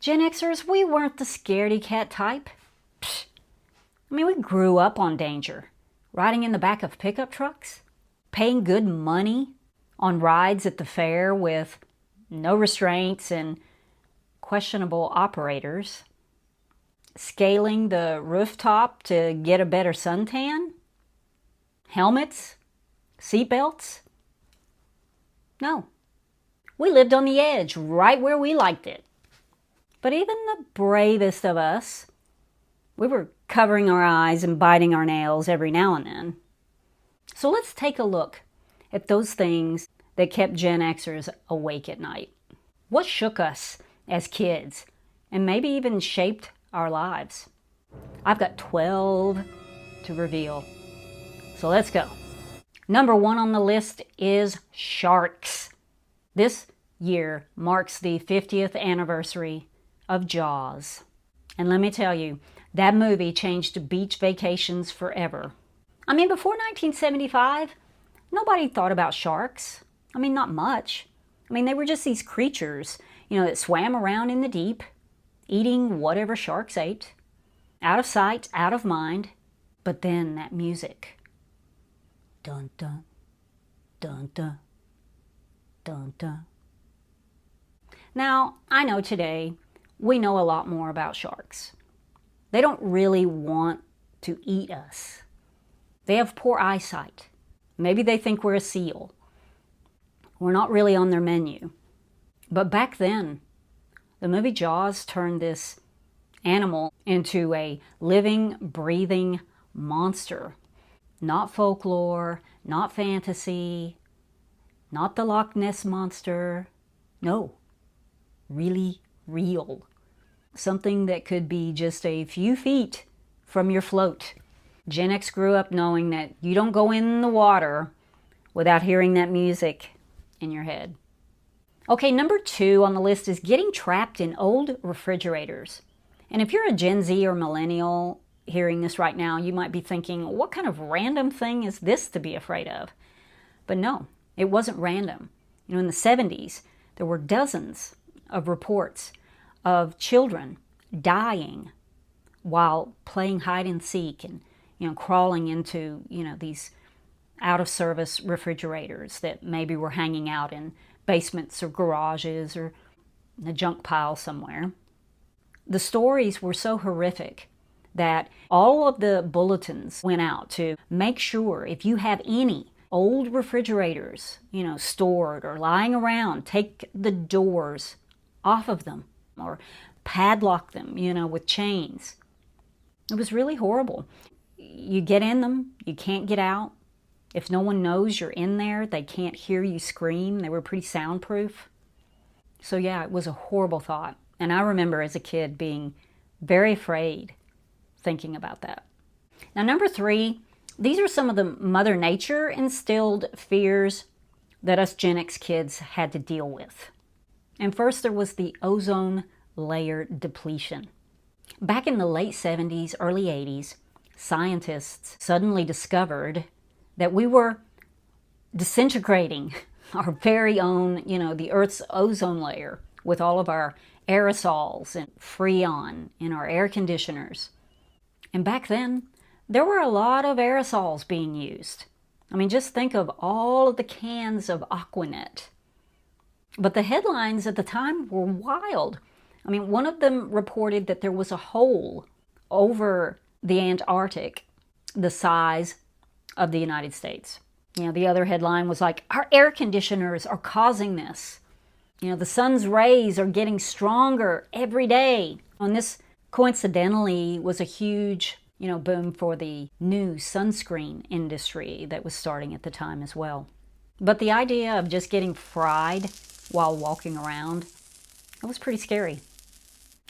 Gen Xers, we weren't the scaredy cat type. Psh. I mean, we grew up on danger, riding in the back of pickup trucks, paying good money on rides at the fair with no restraints and questionable operators, scaling the rooftop to get a better suntan, helmets, seatbelts. No, we lived on the edge, right where we liked it. But even the bravest of us, we were covering our eyes and biting our nails every now and then. So let's take a look at those things that kept Gen Xers awake at night. What shook us as kids and maybe even shaped our lives? I've got 12 to reveal. So let's go. Number 1 on the list is sharks. This year marks the 50th anniversary of Jaws. And let me tell you, that movie changed beach vacations forever. I mean, before 1975, nobody thought about sharks. I mean, not much. I mean, they were just these creatures, that swam around in the deep, eating whatever sharks ate. Out of sight, out of mind. But then that music. Dun dun, dun dun, dun dun. Now, I know today we know a lot more about sharks. They don't really want to eat us. They have poor eyesight. Maybe they think we're a seal. We're not really on their menu. But back then, the movie Jaws turned this animal into a living, breathing monster. Not folklore, not fantasy, not the Loch Ness Monster. No, really real. Something that could be just a few feet from your float. Gen X grew up knowing that you don't go in the water without hearing that music in your head. Okay, number 2 on the list is getting trapped in old refrigerators. And if you're a Gen Z or millennial hearing this right now, you might be thinking, what kind of random thing is this to be afraid of? But no, it wasn't random. In the 70s, there were dozens of reports of children dying while playing hide and seek and crawling into these out of service refrigerators that maybe were hanging out in basements or garages or in a junk pile somewhere. The stories were so horrific that all of the bulletins went out to make sure if you have any old refrigerators, stored or lying around, take the doors off of them or padlock them, with chains. It was really horrible. You get in them, you can't get out. If no one knows you're in there, they can't hear you scream. They were pretty soundproof. So yeah, it was a horrible thought. And I remember as a kid being very afraid thinking about that. Now, number 3, these are some of the Mother Nature instilled fears that us Gen X kids had to deal with. And first there was the ozone layer depletion. Back in the late 70s, early 80s, scientists suddenly discovered that we were disintegrating our very own, the Earth's ozone layer with all of our aerosols and Freon in our air conditioners. And back then, there were a lot of aerosols being used. I mean, just think of all of the cans of Aquanet. But the headlines at the time were wild. I mean, one of them reported that there was a hole over the Antarctic the size of the United States. The other headline was like, our air conditioners are causing this. The sun's rays are getting stronger every day. And this coincidentally was a huge, boom for the new sunscreen industry that was starting at the time as well. But the idea of just getting fried while walking around, it was pretty scary.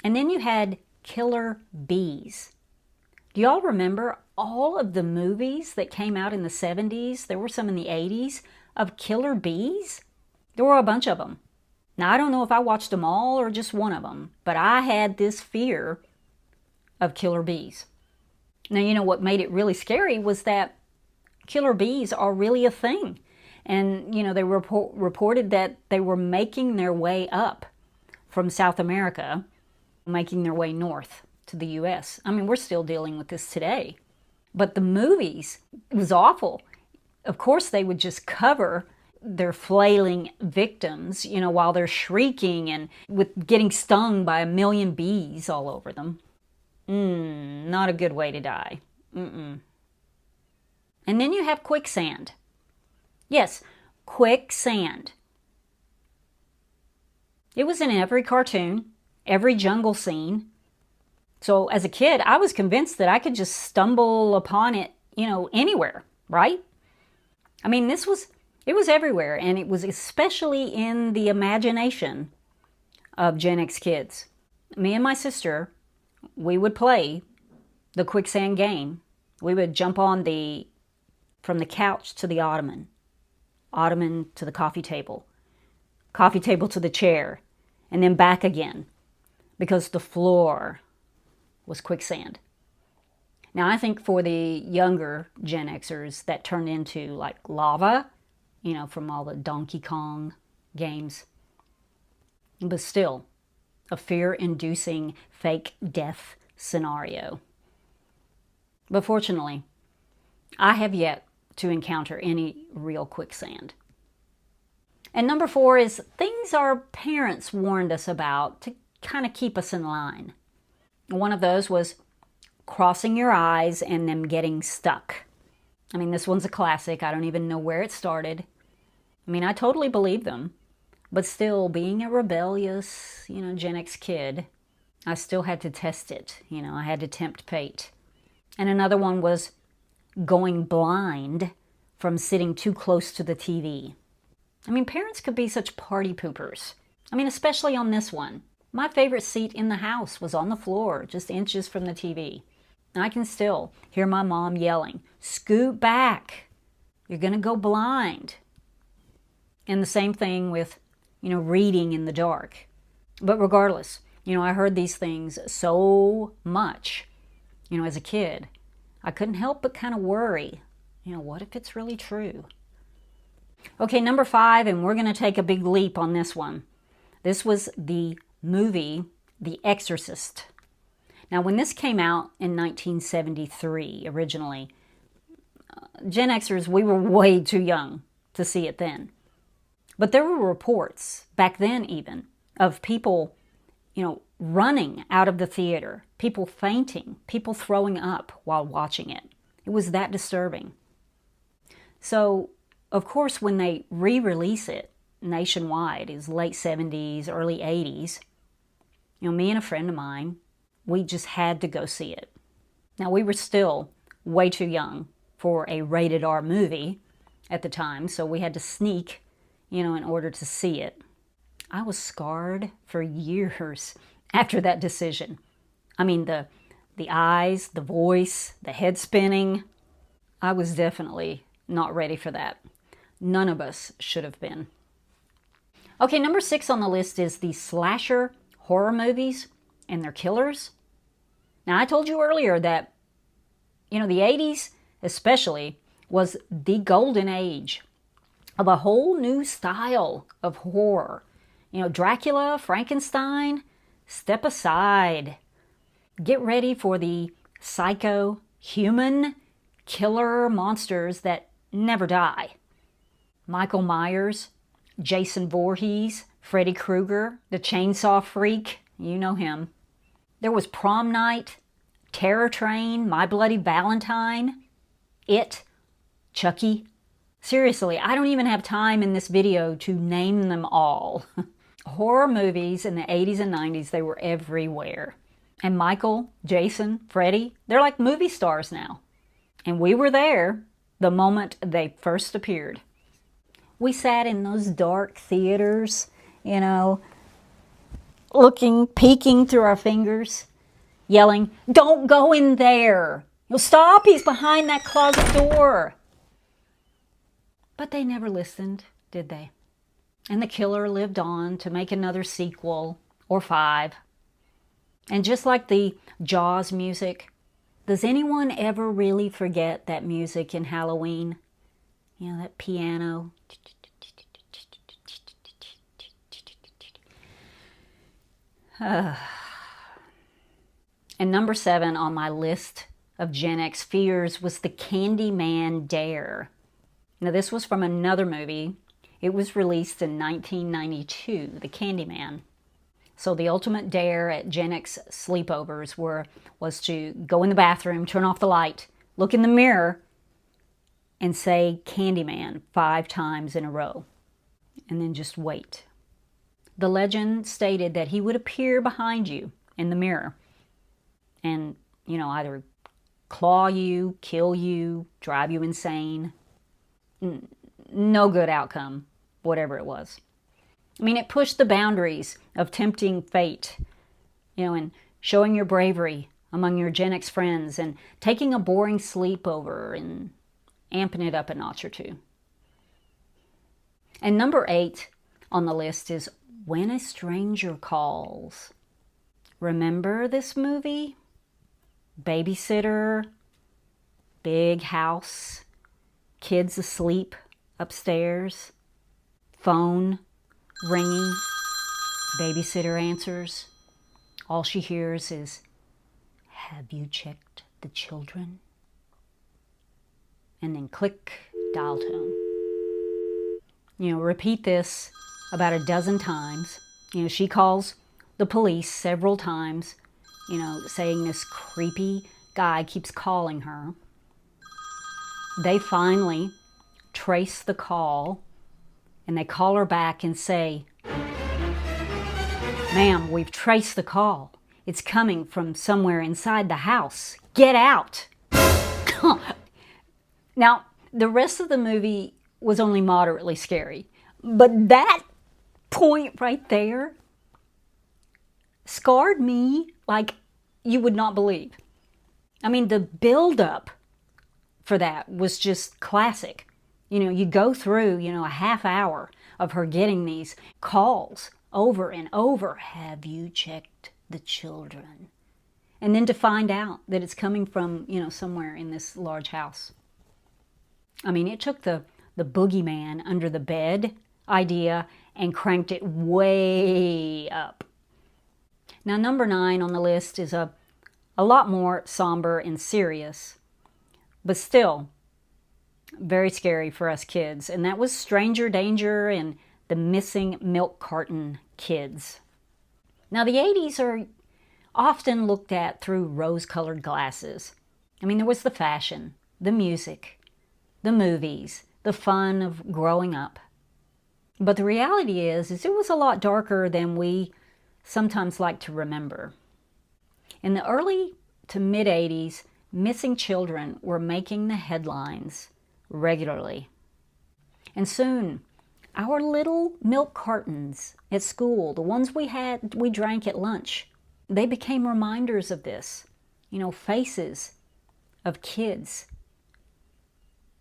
And then you had killer bees. Do y'all remember all of the movies that came out in the 70s? There were some in the 80s of killer bees. There were a bunch of them. Now, I don't know if I watched them all or just one of them, but I had this fear of killer bees. Now, what made it really scary was that killer bees are really a thing. And, they reported that they were making their way up from South America making their way north to the US. I mean, we're still dealing with this today. But the movies, it was awful. Of course, they would just cover their flailing victims, while they're shrieking and with getting stung by a million bees all over them. Not a good way to die. And then you have quicksand. Yes, quicksand. It was in every cartoon, every jungle scene. So as a kid, I was convinced that I could just stumble upon it, anywhere, right? I mean, it was everywhere, and it was especially in the imagination of Gen X kids. Me and my sister, we would play the quicksand game. We would jump on from the couch to the ottoman to the coffee table to the chair, and then back again, because the floor was quicksand. Now, I think for the younger Gen Xers, that turned into like lava, from all the Donkey Kong games. But still, a fear-inducing fake death scenario. But fortunately, I have yet to encounter any real quicksand. And number 4 is things our parents warned us about to kind of keep us in line. One of those was crossing your eyes and them getting stuck. I mean, this one's a classic. I don't even know where it started. I mean, I totally believe them. But still, being a rebellious, Gen X kid, I still had to test it. I had to tempt fate. And another one was going blind from sitting too close to the TV. I mean, parents could be such party poopers. I mean, especially on this one. My favorite seat in the house was on the floor, just inches from the TV. I can still hear my mom yelling, "Scoot back, you're going to go blind." And the same thing with, reading in the dark. But regardless, I heard these things so much, as a kid. I couldn't help but kind of worry, what if it's really true? Okay, number 5, and we're going to take a big leap on this one. This was the movie The Exorcist. Now, when this came out in 1973, originally, Gen Xers, we were way too young to see it then. But there were reports, back then even, of people, running out of the theater, people fainting, people throwing up while watching it. It was that disturbing. So, of course, when they re-release it nationwide, it was late 70s, early 80s, me and a friend of mine, we just had to go see it. Now, we were still way too young for a rated R movie at the time, so we had to sneak, in order to see it. I was scarred for years after that decision. I mean, the eyes, the voice, the head spinning, I was definitely not ready for that. None of us should have been. Okay, number 6 on the list is the slasher horror movies and their killers. Now, I told you earlier that, the 80s especially was the golden age of a whole new style of horror. Dracula, Frankenstein, step aside. Get ready for the psycho, human, killer monsters that never die. Michael Myers, Jason Voorhees, Freddy Krueger, the Chainsaw Freak, you know him. There was Prom Night, Terror Train, My Bloody Valentine, It, Chucky. Seriously, I don't even have time in this video to name them all. Horror movies in the 80s and 90s, they were everywhere. And Michael, Jason, Freddy, they're like movie stars now. And we were there the moment they first appeared. We sat in those dark theaters, peeking through our fingers, yelling, "Don't go in there! Stop, he's behind that closet door!" But they never listened, did they? And the killer lived on to make another sequel, or 5. And just like the Jaws music, does anyone ever really forget that music in Halloween? That piano. And number 7 on my list of Gen X fears was the Candyman dare. Now, this was from another movie. It was released in 1992, The Candyman. So the ultimate dare at Gen X sleepovers was to go in the bathroom, turn off the light, look in the mirror, and say Candyman 5 times in a row, and then just wait. The legend stated that he would appear behind you in the mirror and, either claw you, kill you, drive you insane. No good outcome, whatever it was. I mean, it pushed the boundaries of tempting fate, and showing your bravery among your Gen X friends and taking a boring sleepover and amping it up a notch or two. And number 8 on the list is When a Stranger Calls. Remember this movie? Babysitter, big house, kids asleep upstairs, phone ringing, babysitter answers. All she hears is, "Have you checked the children?" And then click, dial tone. Repeat this about a dozen times. She calls the police several times, saying this creepy guy keeps calling her. They finally trace the call, and they call her back and say, "Ma'am, we've traced the call. It's coming from somewhere inside the house. Get out." Now, the rest of the movie was only moderately scary, but that point right there scarred me like you would not believe. I mean, the build-up for that was just classic. You go through, a half hour of her getting these calls over and over. "Have you checked the children?" And then to find out that it's coming from, somewhere in this large house. I mean, it took the boogeyman under the bed idea and cranked it way up. Now, number 9 on the list is a lot more somber and serious, but still very scary for us kids. And that was Stranger Danger and the Missing Milk Carton Kids. Now, the 80s are often looked at through rose-colored glasses. I mean, there was the fashion, the music, the movies, the fun of growing up. But the reality is it was a lot darker than we sometimes like to remember. In the early to mid-80s, missing children were making the headlines regularly. And soon, our little milk cartons at school, the ones we drank at lunch, they became reminders of this. Faces of kids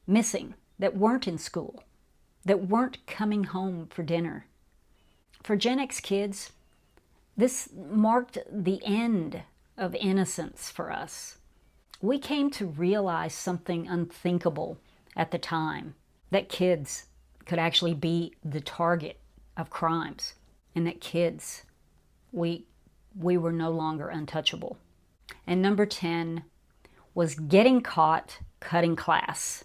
missing that weren't in school, that weren't coming home for dinner. For Gen X kids, this marked the end of innocence for us. We came to realize something unthinkable at the time, that kids could actually be the target of crimes, and that kids, we were no longer untouchable. And number 10 was getting caught cutting class.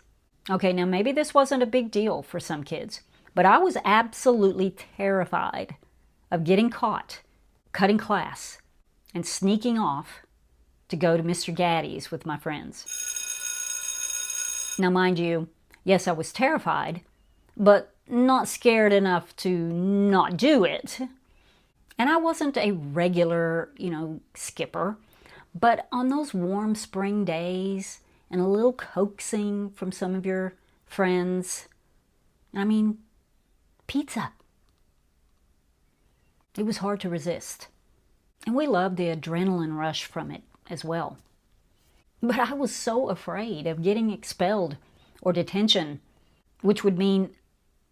Okay, now maybe this wasn't a big deal for some kids, but I was absolutely terrified of getting caught cutting class and sneaking off to go to Mr. Gaddy's with my friends. Now, mind you, yes, I was terrified, but not scared enough to not do it. And I wasn't a regular, skipper, but on those warm spring days and a little coaxing from some of your friends, pizza. It was hard to resist. And we loved the adrenaline rush from it as well. But I was so afraid of getting expelled or detention, which would mean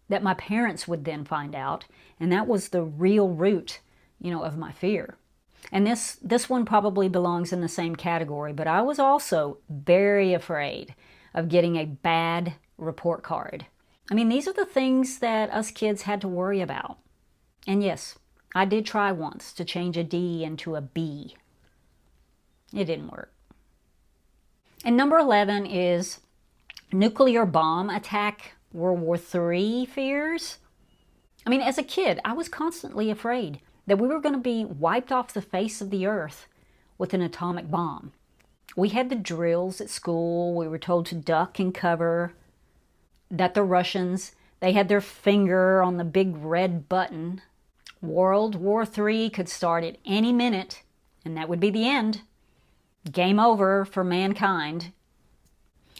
that my parents would then find out, and that was the real root, of my fear. And this one probably belongs in the same category, but I was also very afraid of getting a bad report card. These are the things that us kids had to worry about. And yes, I did try once to change a D into a B. It didn't work. And number 11 is nuclear bomb attack World War III fears. I mean, as a kid, I was constantly afraid that we were going to be wiped off the face of the earth with an atomic bomb. We had the drills at school. We were told to duck and cover, that the Russians, they had their finger on the big red button. World War III could start at any minute, and that would be the end. Game over for mankind.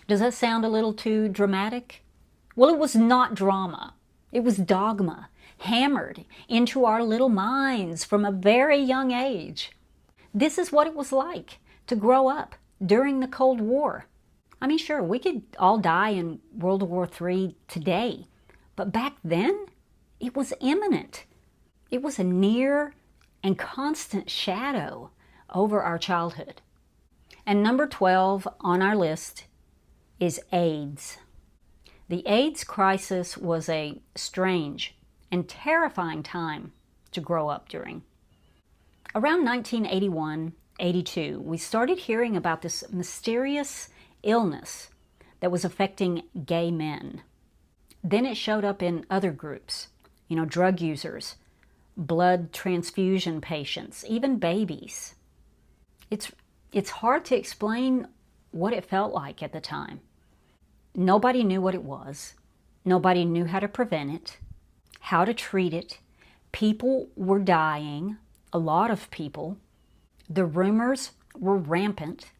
Does that sound a little too dramatic? Well, it was not drama. It was dogma, hammered into our little minds from a very young age. This is what it was like to grow up during the Cold War. I mean, sure, we could all die in World War III today, but back then, it was imminent. It was a near and constant shadow over our childhood. And number 12 on our list is AIDS. The AIDS crisis was a strange and terrifying time to grow up during. Around 1981-82, we started hearing about this mysterious illness that was affecting gay men. Then it showed up in other groups, drug users, blood transfusion patients, even babies. It's hard to explain what it felt like at the time. Nobody knew what it was. Nobody knew how to prevent it, how to treat it. People were dying, a lot of people. The rumors were rampant.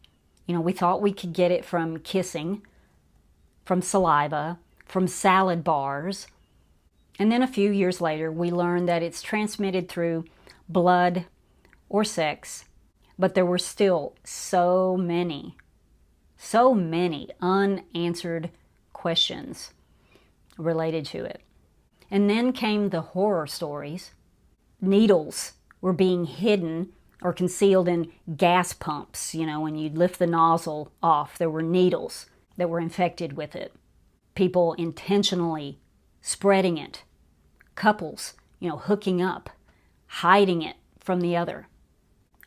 We thought we could get it from kissing, from saliva, from salad bars. And then a few years later, we learned that it's transmitted through blood or sex. But there were still so many unanswered questions related to it. And then came the horror stories. Needles were being hidden or concealed in gas pumps. When you'd lift the nozzle off, there were needles that were infected with it. People intentionally spreading it. Couples, hooking up, hiding it from the other.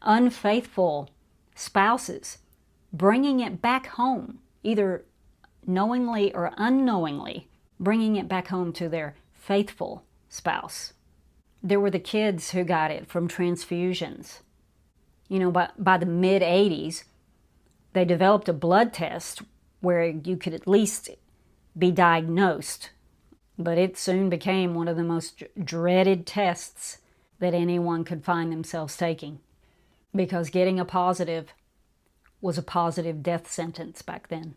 Unfaithful spouses bringing it back home, either knowingly or unknowingly, bringing it back home to their faithful spouse. There were the kids who got it from transfusions. By the mid-'80s, they developed a blood test where you could at least be diagnosed, but it soon became one of the most dreaded tests that anyone could find themselves taking, because getting a positive was a positive death sentence back then.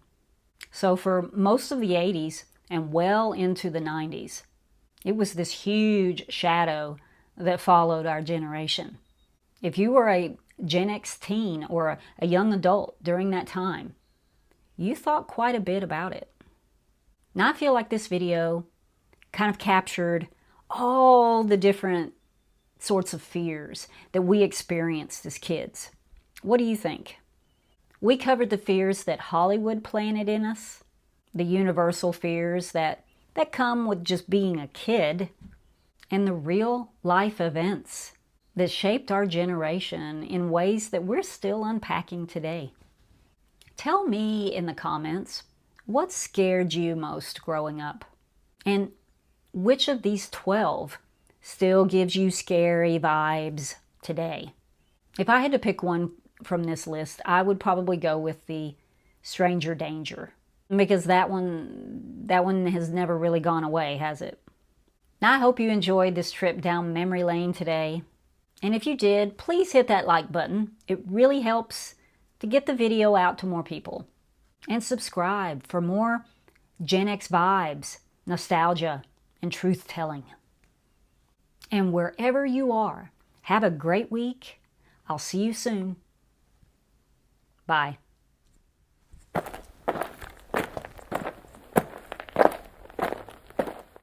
So for most of the 80s and well into the 90s, it was this huge shadow that followed our generation. If you were a Gen X teen or a young adult during that time, you thought quite a bit about it. Now I feel like this video kind of captured all the different sorts of fears that we experienced as kids. What do you think? We covered the fears that Hollywood planted in us, the universal fears that come with just being a kid, and the real life events that shaped our generation in ways that we're still unpacking today. Tell me in the comments, what scared you most growing up? And which of these 12 still gives you scary vibes today? If I had to pick one from this list, I would probably go with the stranger danger, because that one has never really gone away, has it? Now, I hope you enjoyed this trip down memory lane today. And if you did, please hit that like button. It really helps to get the video out to more people. And subscribe for more Gen X vibes, nostalgia, and truth-telling. And wherever you are, have a great week. I'll see you soon. Bye.